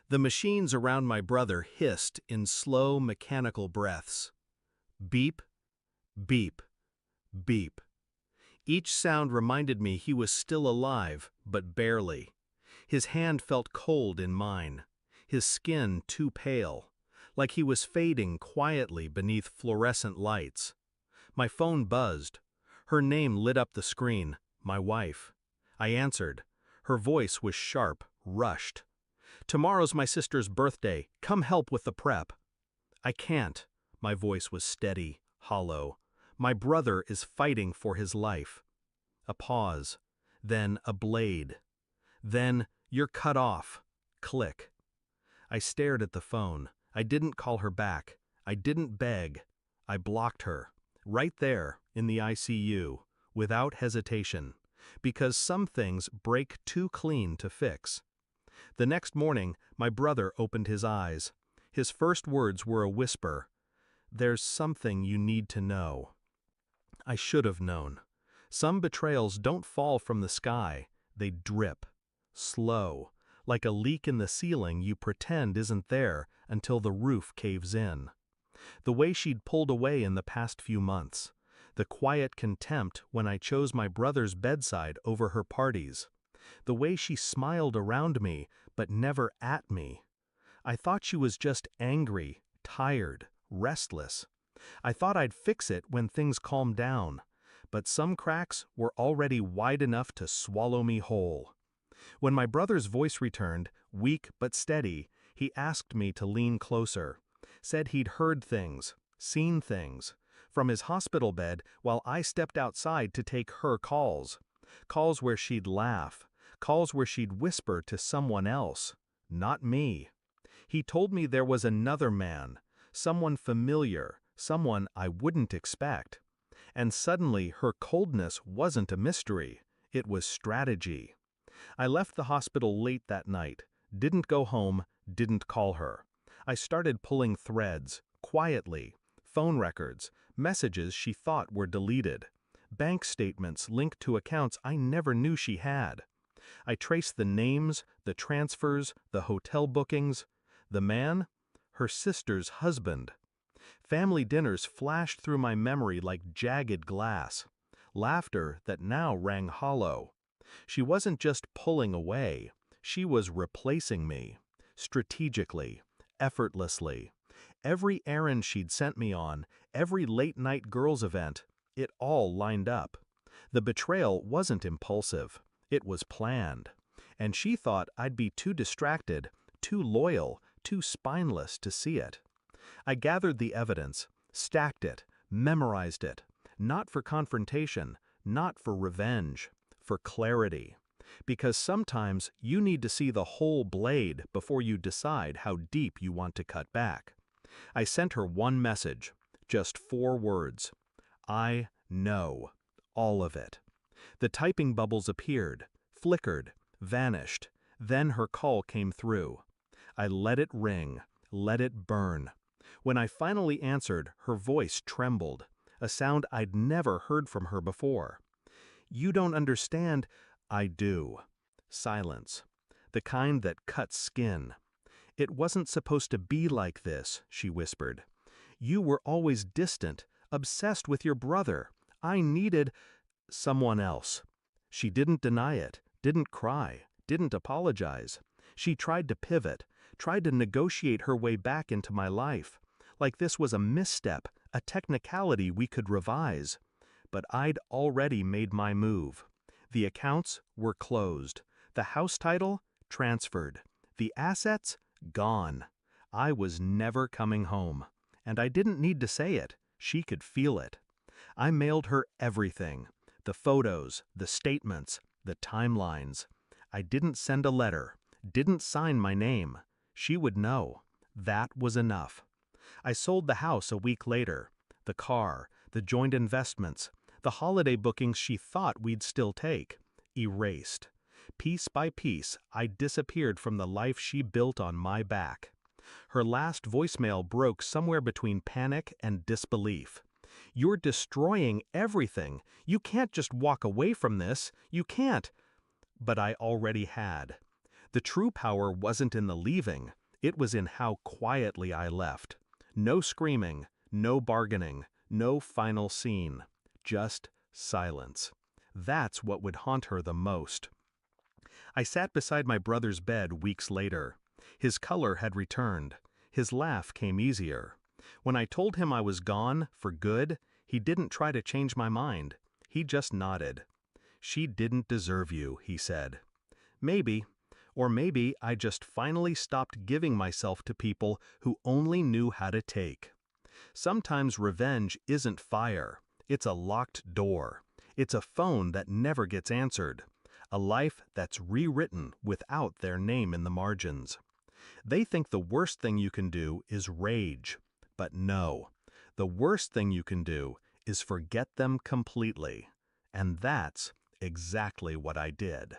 The machines around my brother hissed in slow, mechanical breaths. Beep, beep, beep. Each sound reminded me he was still alive, but barely. His hand felt cold in mine, his skin too pale, like he was fading quietly beneath fluorescent lights. My phone buzzed. Her name lit up the screen, my wife. I answered. Her voice was sharp, rushed. "Tomorrow's my sister's birthday. Come help with the prep." "I can't." My voice was steady, hollow. "My brother is fighting for his life." A pause. Then a blade. Then, "You're cut off." Click. I stared at the phone. I didn't call her back. I didn't beg. I blocked her. Right there, in the ICU, without hesitation. Because some things break too clean to fix. The next morning, my brother opened his eyes. His first words were a whisper. "There's something you need to know." I should have known. Some betrayals don't fall from the sky, they drip. Slow, like a leak in the ceiling you pretend isn't there until the roof caves in. The way she'd pulled away in the past few months. The quiet contempt when I chose my brother's bedside over her parties. The way she smiled around me, but never at me. I thought she was just angry, tired, restless. I thought I'd fix it when things calmed down, but some cracks were already wide enough to swallow me whole. When my brother's voice returned, weak but steady, he asked me to lean closer. Said he'd heard things, seen things, from his hospital bed while I stepped outside to take her calls. Calls where she'd laugh, calls where she'd whisper to someone else, not me. He told me there was another man, someone familiar, someone I wouldn't expect. And suddenly her coldness wasn't a mystery, it was strategy. I left the hospital late that night, didn't go home, didn't call her. I started pulling threads, quietly, phone records, messages she thought were deleted, bank statements linked to accounts I never knew she had. I traced the names, the transfers, the hotel bookings. The man? Her sister's husband. Family dinners flashed through my memory like jagged glass. Laughter that now rang hollow. She wasn't just pulling away, she was replacing me. Strategically, effortlessly. Every errand she'd sent me on, every late-night girls' event, it all lined up. The betrayal wasn't impulsive, it was planned. And she thought I'd be too distracted, too loyal, too spineless to see it. I gathered the evidence, stacked it, memorized it, not for confrontation, not for revenge, for clarity. Because sometimes you need to see the whole blade before you decide how deep you want to cut back. I sent her one message, just 4 words. I know. All of it. The typing bubbles appeared, flickered, vanished. Then her call came through. I let it ring, let it burn. When I finally answered, her voice trembled, a sound I'd never heard from her before. "You don't understand." "I do." Silence. The kind that cuts skin. "It wasn't supposed to be like this," she whispered. "You were always distant, obsessed with your brother. I needed someone else." She didn't deny it, didn't cry, didn't apologize. She tried to pivot, tried to negotiate her way back into my life, like this was a misstep, a technicality we could revise. But I'd already made my move. The accounts were closed. The house title, transferred. The assets, gone. I was never coming home. And I didn't need to say it. She could feel it. I mailed her everything. The photos, the statements, the timelines. I didn't send a letter, didn't sign my name. She would know. That was enough. I sold the house a week later. The car, the joint investments, the holiday bookings she thought we'd still take. Erased. Piece by piece, I disappeared from the life she built on my back. Her last voicemail broke somewhere between panic and disbelief. "You're destroying everything. You can't just walk away from this. You can't." But I already had. The true power wasn't in the leaving, it was in how quietly I left. No screaming, no bargaining, no final scene. Just silence. That's what would haunt her the most. I sat beside my brother's bed weeks later. His color had returned. His laugh came easier. When I told him I was gone, for good, he didn't try to change my mind. He just nodded. "She didn't deserve you," he said. Maybe. Or maybe I just finally stopped giving myself to people who only knew how to take. Sometimes revenge isn't fire. It's a locked door. It's a phone that never gets answered. A life that's rewritten without their name in the margins. They think the worst thing you can do is rage. But no. The worst thing you can do is forget them completely. And that's exactly what I did.